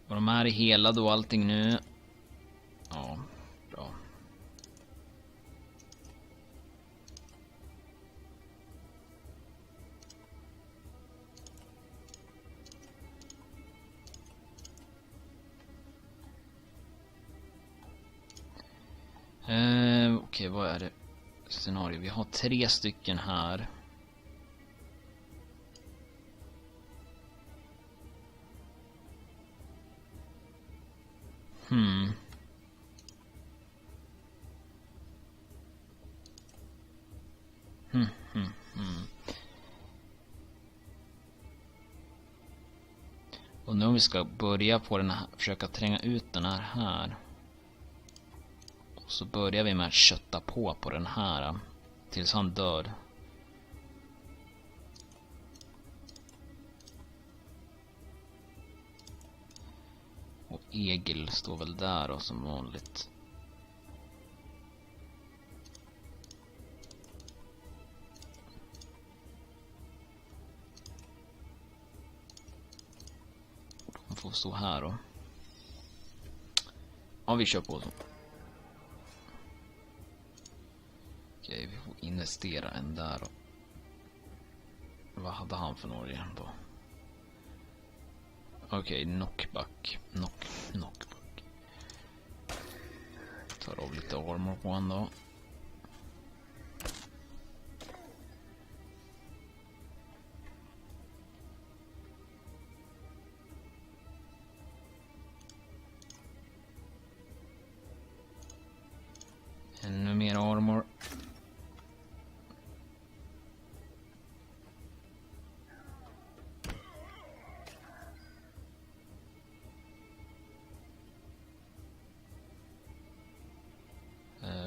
Och de här är helade och allting nu. Ja, bra. Okej, vad är det? Scenario. Vi har 3 stycken här. Och nu om vi ska börja på den här, försöka tränga ut den här. Och så börjar vi med att kötta på den här tills han dör. Och Egil står väl där och som vanligt. De får stå här då. Ja, vi kör på så. Okej, vi får investera en där då. Vad hade han för några igen då? Okej, knockback. Knockback. Tar av lite armor på han då. Ännu mer armor.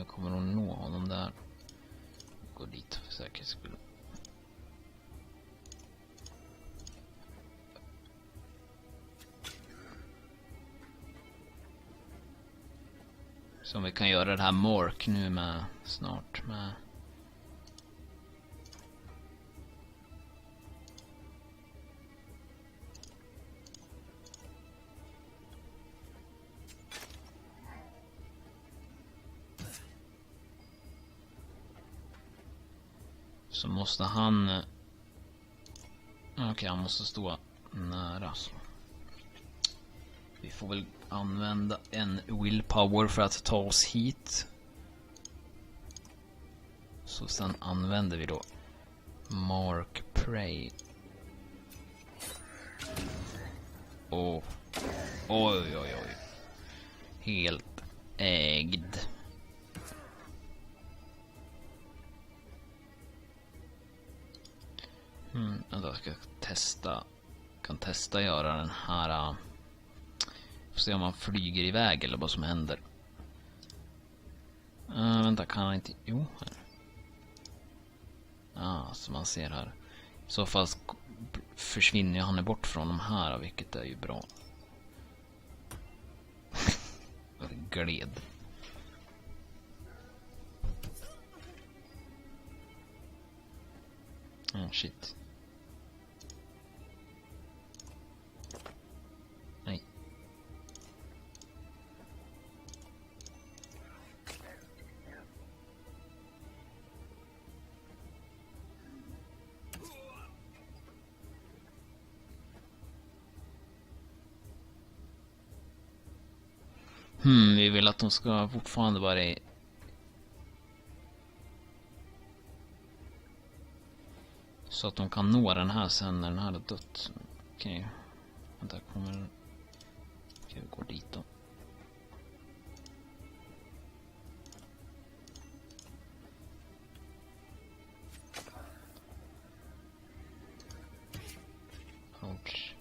Kommer hon nå honom där? Gå dit för säkerhets skull. Som vi kan göra det här Mork nu med snart med. Så måste han. Okej, han måste stå nära så. Vi får väl använda en willpower för att ta oss hit. Så sen använder vi då Mark Prey. Oj, oj, oj. Helt ägd. Jag ska testa. Kan testa göra den här. Får se om man flyger iväg eller vad som händer. Vänta, kan han inte. Jo. Som man ser här. I så fall försvinner han bort från de här, vilket är ju bra. Gled. Shit. Nej. Vi vill att de ska fortfarande vara så att de kan nå den här sen när den här är dött. Okej. Vänta, kommer. Okej, vi går dit då. Ouch.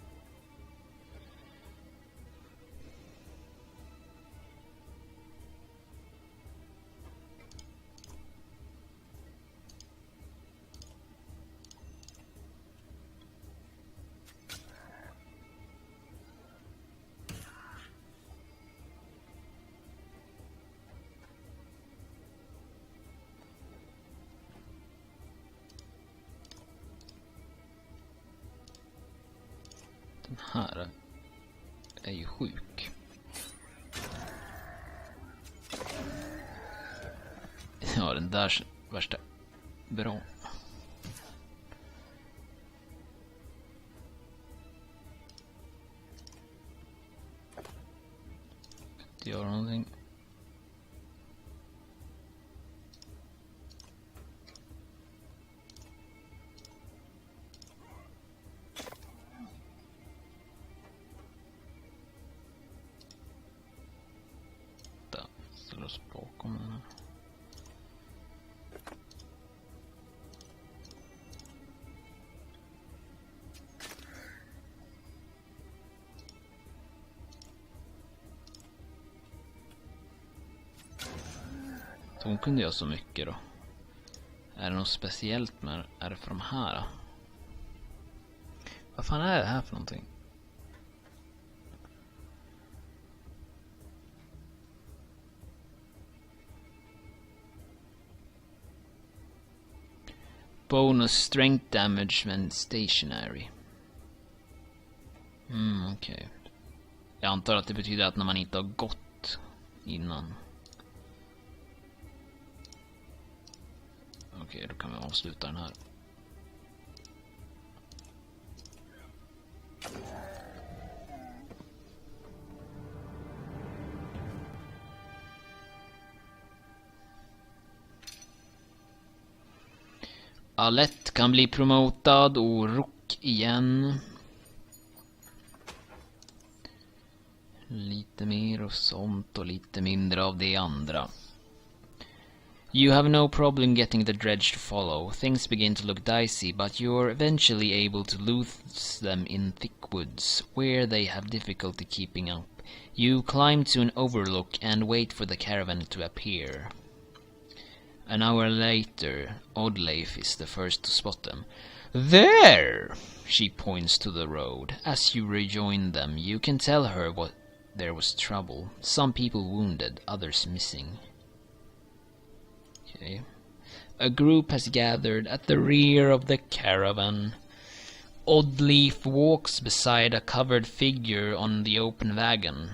Den här är ju sjuk. Ja, den där värsta bra. Inte göra någonting. Där, ställer oss bakom den här. Hon kunde göra så mycket då. Är det något speciellt med är det för de här? Vad fan är det här för någonting? Bonus strength damage when stationary. Okej. Jag antar att det betyder att när man inte har gått innan. Okej, då kan vi avsluta den här. Alett kan bli promotad och Rook igen. Lite mer och sånt och lite mindre av det andra. You have no problem getting the dredge to follow. Things begin to look dicey, but you're eventually able to lose them in thick woods, where they have difficulty keeping up. You climb to an overlook and wait for the caravan to appear. An hour later, Oddleif is the first to spot them. There! She points to the road. As you rejoin them, you can tell her what there was trouble. Some people wounded, others missing. Okay. A group has gathered at the rear of the caravan. Oddleif walks beside a covered figure on the open wagon.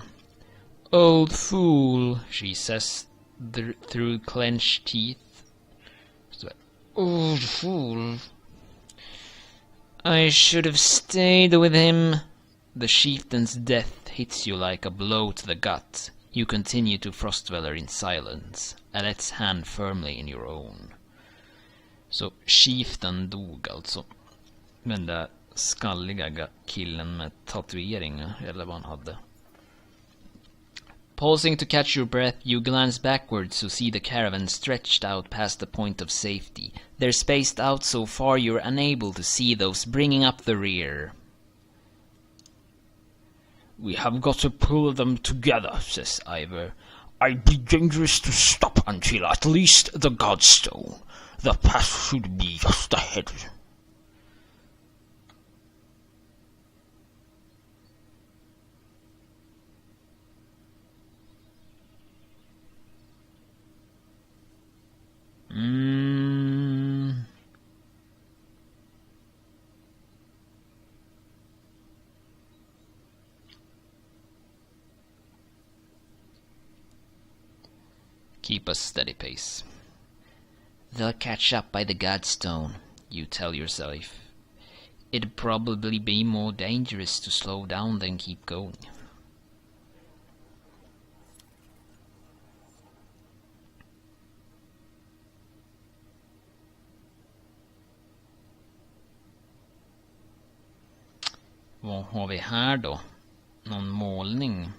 Old fool, she says through clenched teeth. Old fool. I should have stayed with him. The chieftain's death hits you like a blow to the gut. You continue to Frostdweller in silence. Alett's hand firmly in your own. Så chieftain dog alltså. Den där skalliga killen med tatueringar, eller vad han hade. Pausing to catch your breath, you glance backwards to see the caravan stretched out past the point of safety. They're spaced out so far you're unable to see those bringing up the rear. We have got to pull them together, says Ivor. I'd be dangerous to stop until at least the Godstone. The path should be just ahead. Keep a steady pace. They'll catch up by the Godstone, you tell yourself. It'd probably be more dangerous to slow down than keep going. Vad har vi här då? Någon målning.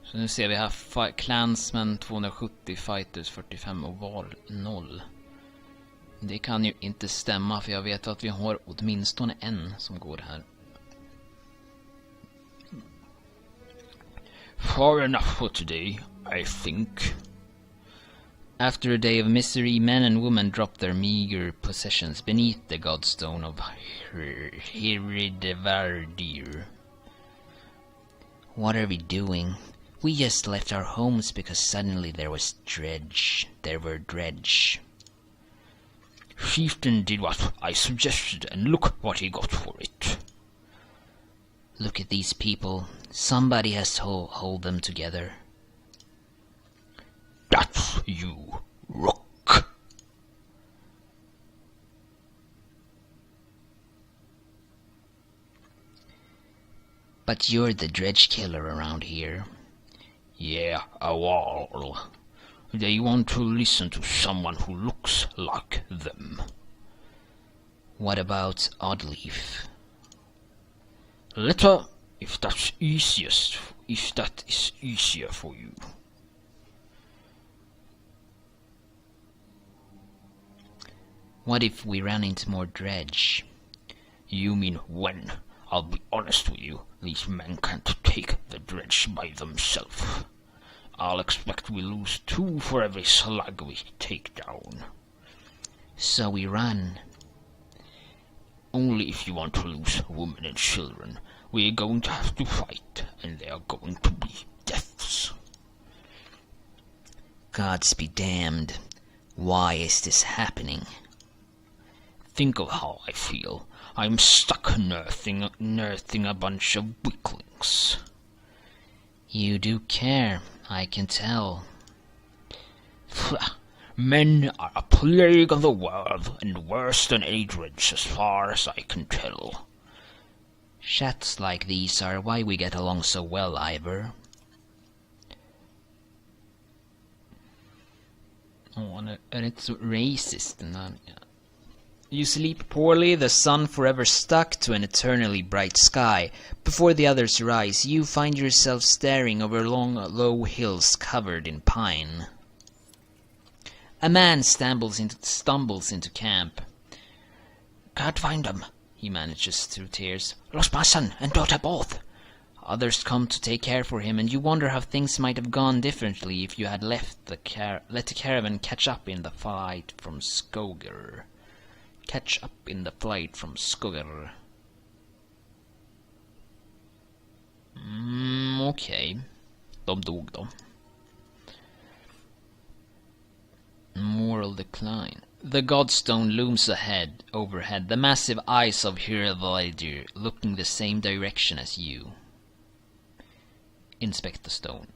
Så nu ser vi här Clansmen 270, Fighters 45 och Var 0. Det kan ju inte stämma, för jag vet att vi har åtminstone en som går här. Far enough for today, I think. After a day of misery, men and women drop their meager possessions beneath the Godstone of Hiridevardir. What are we doing? We just left our homes because suddenly there were dredge. Chieftain did what I suggested, and look what he got for it. Look at these people. Somebody has to hold them together. That's you, Rook. But you're the dredge killer around here. Yeah, well, they want to listen to someone who looks like them. What about Oddleaf? Letter, if that is easier for you. What if we ran into more dredge? You mean when? I'll be honest with you, these men can't take the dredge by themselves. I'll expect we lose 2 for every slag we take down. So we run. Only if you want to lose women and children. We're going to have to fight, and they are going to be deaths. Gods be damned. Why is this happening? Think of how I feel. I'm stuck nursing a bunch of weaklings. You do care, I can tell. Men are a plague of the world, and worse than any dredge as far as I can tell. Chats like these are why we get along so well, Ivor. Oh, and it's racist and that, yeah. You sleep poorly, the sun forever stuck to an eternally bright sky. Before the others rise, you find yourself staring over long, low hills covered in pine. A man stumbles into camp. Can't find them, he manages through tears. Lost my son and daughter both. Others come to take care for him, and you wonder how things might have gone differently if you had let the caravan catch up in the flight from Skogar. Okej. De dog då. Moral decline. The godstone looms overhead, the massive eyes of Zvarri looking the same direction as you. Inspect the stone.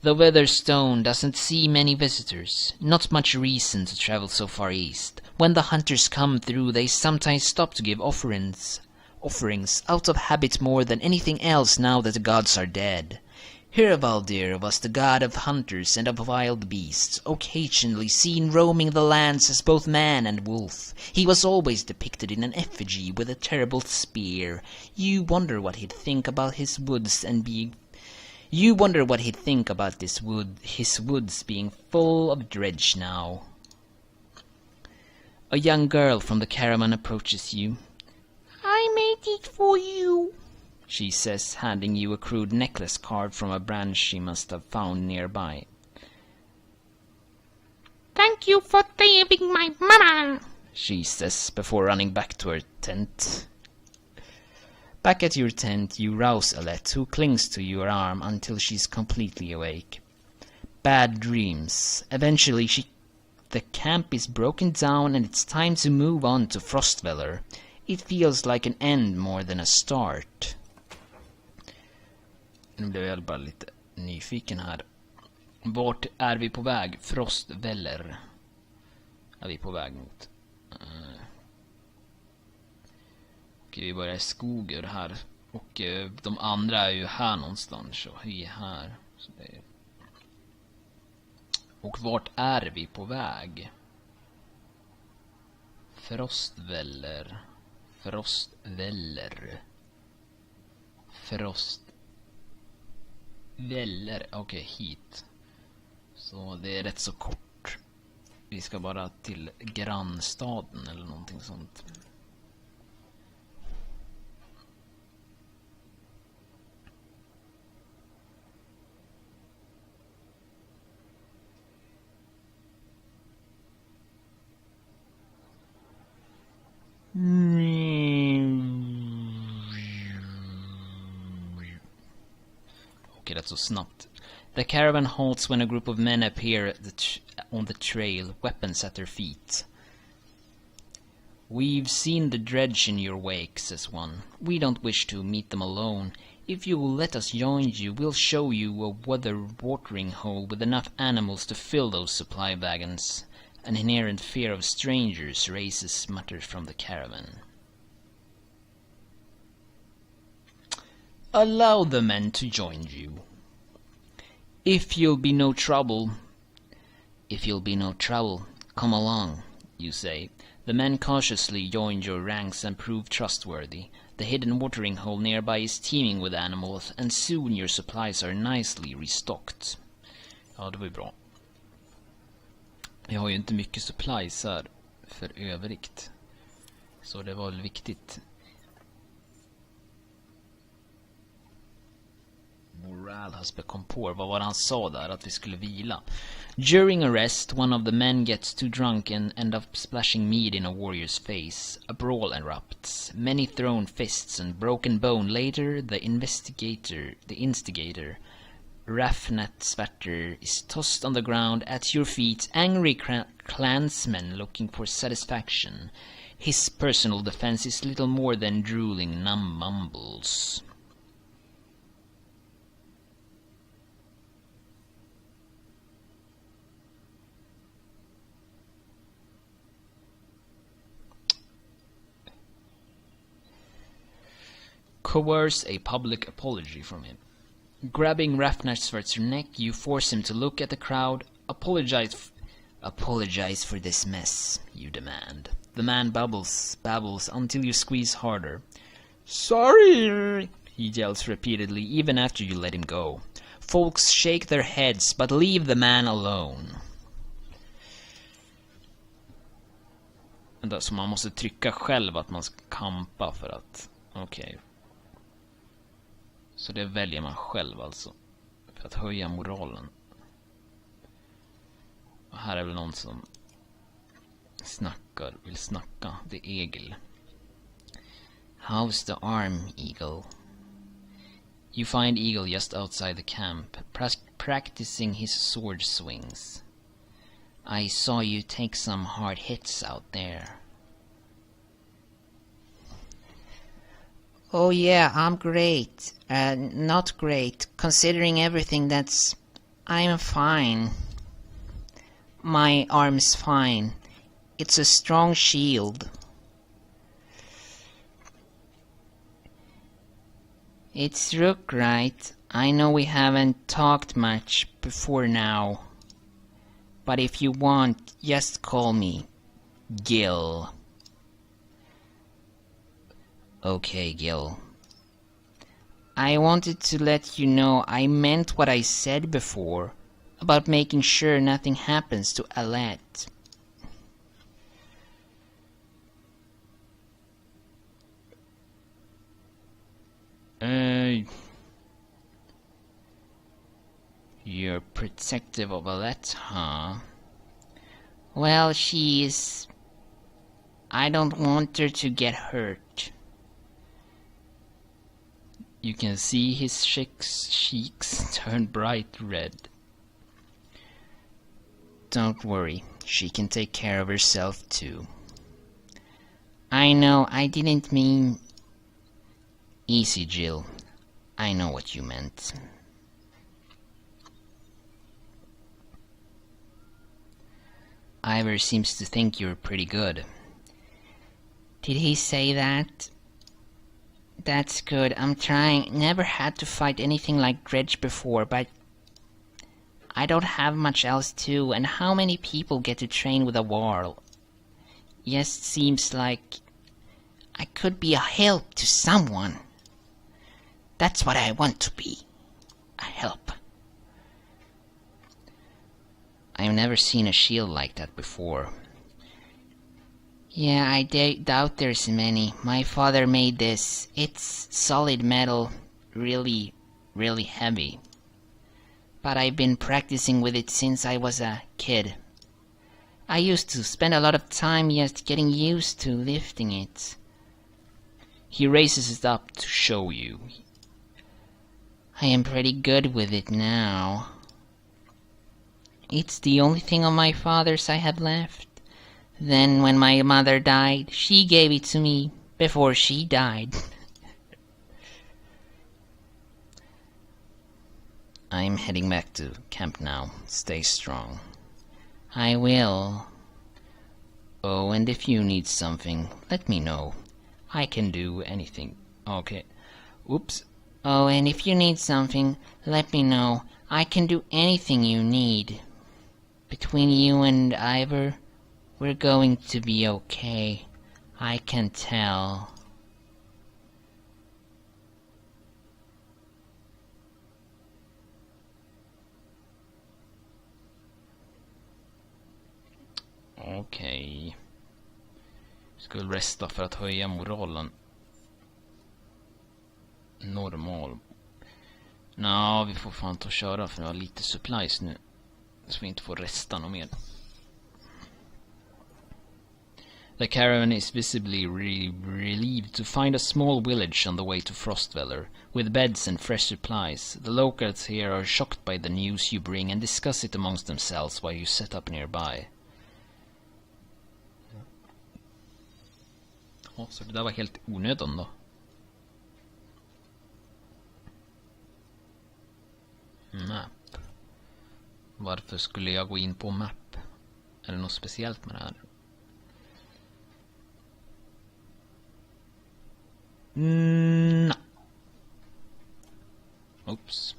The weather stone doesn't see many visitors. Not much reason to travel so far east. When the hunters come through, they sometimes stop to give offerings out of habit more than anything else now that the gods are dead. Zvarri was the god of hunters and of wild beasts, occasionally seen roaming the lands as both man and wolf. He was always depicted in an effigy with a terrible spear. You wonder what he'd think about his woods his woods being full of dredge now. A young girl from the caravan approaches you. I made it for you, she says, handing you a crude necklace carved from a branch she must have found nearby. Thank you for saving my mama, she says, before running back to her tent. Back at your tent, you rouse Alette, who clings to your arm until she's completely awake. Bad dreams. Eventually, the camp is broken down and it's time to move on to Frostfall. It feels like an end more than a start. Nu blev jag bara lite nyfiken här. Vart är vi på väg? Frostfall är vi på väg mot. Vi börjar i skogar här. Och de andra är ju här någonstans. Så vi är här. Så det är... Och vart är vi på väg? Frostfall. Okej, hit. Så det är rätt så kort. Vi ska bara till grannstaden eller någonting sånt. Okay, that's so snabbt. The caravan halts when a group of men appear on the trail, weapons at their feet. We've seen the dredge in your wake, says one. We don't wish to meet them alone. If you will let us join you, we'll show you a weather watering hole with enough animals to fill those supply wagons. An inherent fear of strangers raises mutters from the caravan. Allow the men to join you. If you'll be no trouble, come along, you say. The men cautiously join your ranks and prove trustworthy. The hidden watering hole nearby is teeming with animals, and soon your supplies are nicely restocked. Ja, det var ju bra. Vi har ju inte mycket supplies här för övervikt. Så det var väl viktigt. Morale has become poor. Vad var det han sa där? Att vi skulle vila. During a rest, one of the men gets too drunk and end up splashing mead in a warrior's face. A brawl erupts. Many thrown fists and broken bone. Later, the instigator, Rafnat Zvarri, is tossed on the ground at your feet. Angry clansmen looking for satisfaction. His personal defense is little more than drooling mumbles. Coerce a public apology from him. Grabbing Rafnat Zvarri's neck, you force him to look at the crowd. Apologize for this mess, you demand. The man babbles until you squeeze harder. Sorry, he yells repeatedly, even after you let him go. Folks shake their heads, but leave the man alone. Så man måste trycka själv att man ska kampa för att... Okej. Så det väljer man själv alltså. För att höja moralen. Och här är väl någon som vill snacka. Det är Egil. How's the arm, Eagle? You find Eagle just outside the camp, practicing his sword swings. I saw you take some hard hits out there. Oh yeah, I'm great. Not great, considering everything I'm fine. My arm's fine. It's a strong shield. It's Rook, right? I know we haven't talked much before now. But if you want, just call me Gil. Okay, Gil. I wanted to let you know I meant what I said before about making sure nothing happens to Alette. You're protective of Alette, huh? Well, she is. I don't want her to get hurt. You can see his cheeks turn bright red. Don't worry, she can take care of herself too. I know, I didn't mean... Easy, Jill. I know what you meant. Ivor seems to think you're pretty good. Did he say that? That's good. I'm trying. Never had to fight anything like Dredge before, but I don't have much else to. And how many people get to train with a Warl? Yes, seems like I could be a help to someone. That's what I want to be. A help. I've never seen a shield like that before. Yeah, I doubt there's many. My father made this. It's solid metal, really, really heavy. But I've been practicing with it since I was a kid. I used to spend a lot of time just getting used to lifting it. He raises it up to show you. I am pretty good with it now. It's the only thing of my father's I have left. Then when my mother died, she gave it to me before she died. I'm heading back to camp now. Stay strong. I will. Oh, and if you need something, let me know. I can do anything. Okay. Oops. Oh, and if you need something, let me know. I can do anything you need. Between you and Ivor, we're going to be okay. I can tell. Okej. Ska väl resta för att höja moralen. Normal. Nå, vi får fan ta och köra för vi har lite supplies nu. Så vi inte får resta något mer. The caravan is visibly relieved to find a small village on the way to Frostfall, with beds and fresh supplies. The locals here are shocked by the news you bring and discuss it amongst themselves while you set up nearby. Ja, så det där var helt onödan då. Map. Varför skulle jag gå in på map? Är det något speciellt med det här? Nej. Oops.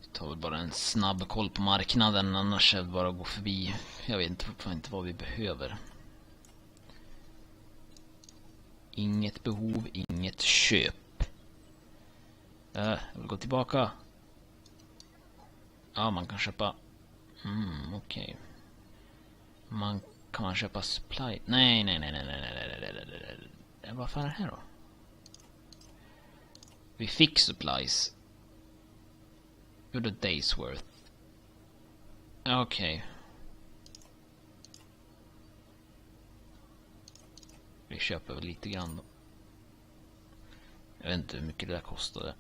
Vi tar väl bara en snabb koll på marknaden, annars är det bara att gå förbi. Jag vet inte vad vi behöver. Inget behov, inget köp. Jag vill gå tillbaka. Ja, man kan köpa. Okej. Kan man köpa supply? Nej. Vad fan är det här då? Vi fick supplies. Gjorde days worth. Okej. Vi köper väl lite grann då. Jag vet inte hur mycket det där kostade.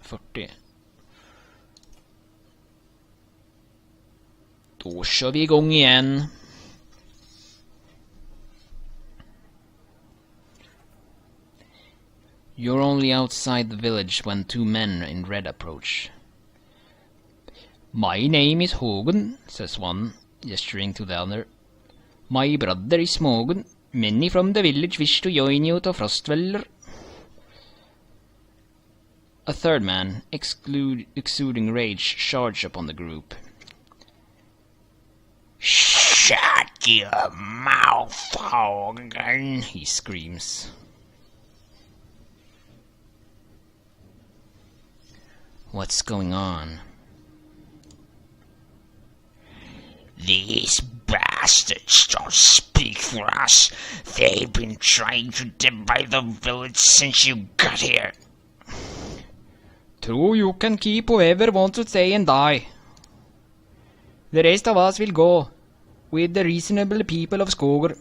40. Då kör vi igång igen. You're only outside the village when two men in red approach. My name is Hogan, says one, gesturing to the other. My brother is Hogan. Many from the village wish to join you to Frostfall. A third man, exuding rage, charged upon the group. Shut your mouth, Hogan, he screams. What's going on? These bastards don't speak for us. They've been trying to divide the village since you got here. True, you can keep whoever wants to stay and die. The rest of us will go with the reasonable people of Skogar.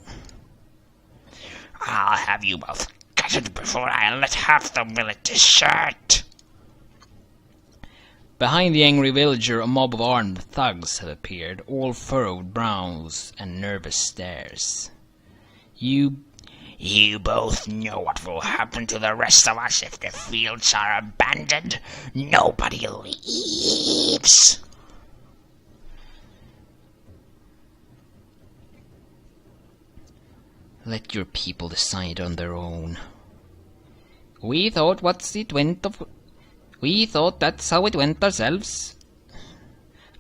I'll have you both gutted before I let half the village desert. Behind the angry villager, a mob of armed thugs have appeared, all furrowed brows and nervous stares. You both know what will happen to the rest of us if the fields are abandoned. Nobody leaves. Let your people decide on their own. We thought that's how it went ourselves.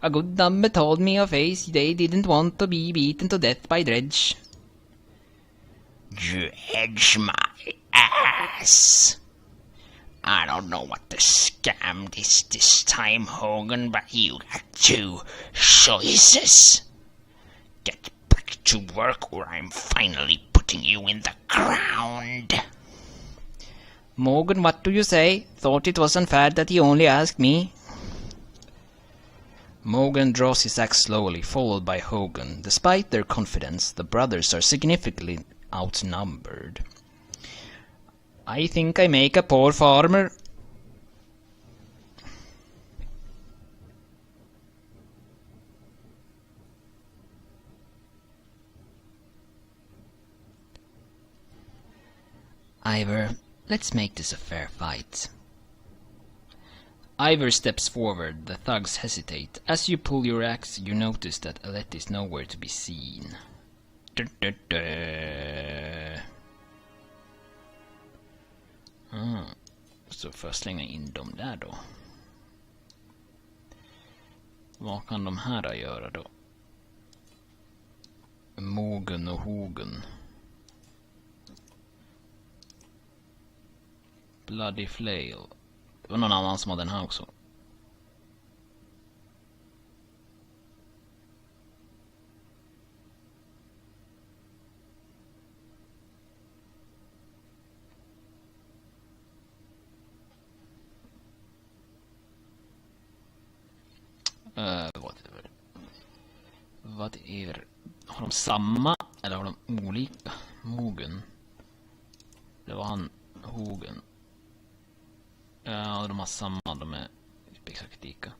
A good number told me a face they didn't want to be beaten to death by Dredge. Dredge my ass. I don't know what the scam is this time, Hogan, but you got two choices. Get back to work or I'm finally putting you in the ground. Morgan, what do you say? Thought it was unfair that he only asked me. Morgan draws his axe slowly, followed by Hogan. Despite their confidence, the brothers are significantly outnumbered. I think I make a poor farmer. Ivor. Let's make this a fair fight. Ivor steps forward. The thugs hesitate. As you pull your axe, you notice that Alette is nowhere to be seen. Så får jag slänga in dem där då. Vad kan de här göra då? Mogen och Hogan. Bloody Flail. Det var någon annan som hade den här också. Whatever. Har de samma eller har de olika? Mogen. Det var han Hogan. Ja, de har samma, de är exakt lika.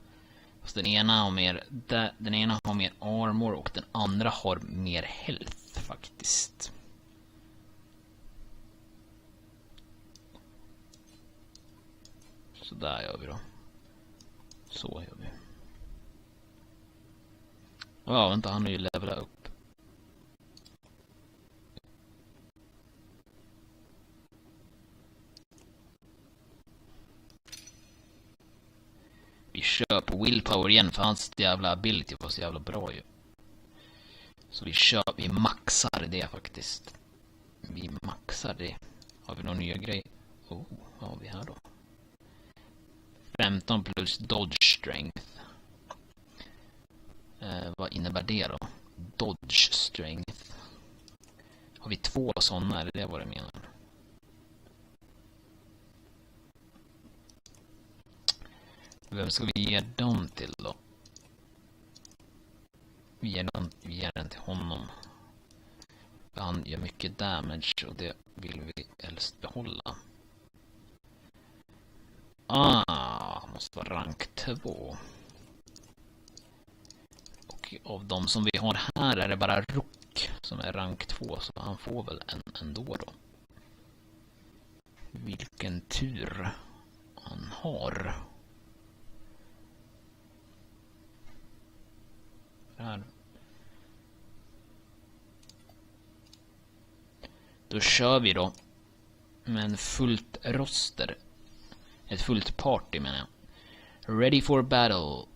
Fast den ena har mer armor och den andra har mer health faktiskt. Så där gör vi då. Så gör vi. Ja, vänta, han har ju levelat upp. Vi kör på willpower igen för hans jävla ability var så jävla bra ju. Så vi maxar det faktiskt. Vi maxar det. Har vi någon nya grej? Oh, vad har vi här då? 15 plus dodge strength. Vad innebär det då? Dodge strength. Har vi 2 sådana? Är det vad det menar? Vem ska vi ge dem till då? Vi ger den till honom. Han gör mycket damage och det vill vi helst behålla. Måste vara rank 2. Och av de som vi har här är det bara Rook som är rank 2, så han får väl en ändå då. Vilken tur han har. Här. Då kör vi då med en fullt roster. Ett fullt party menar jag. Ready for battle.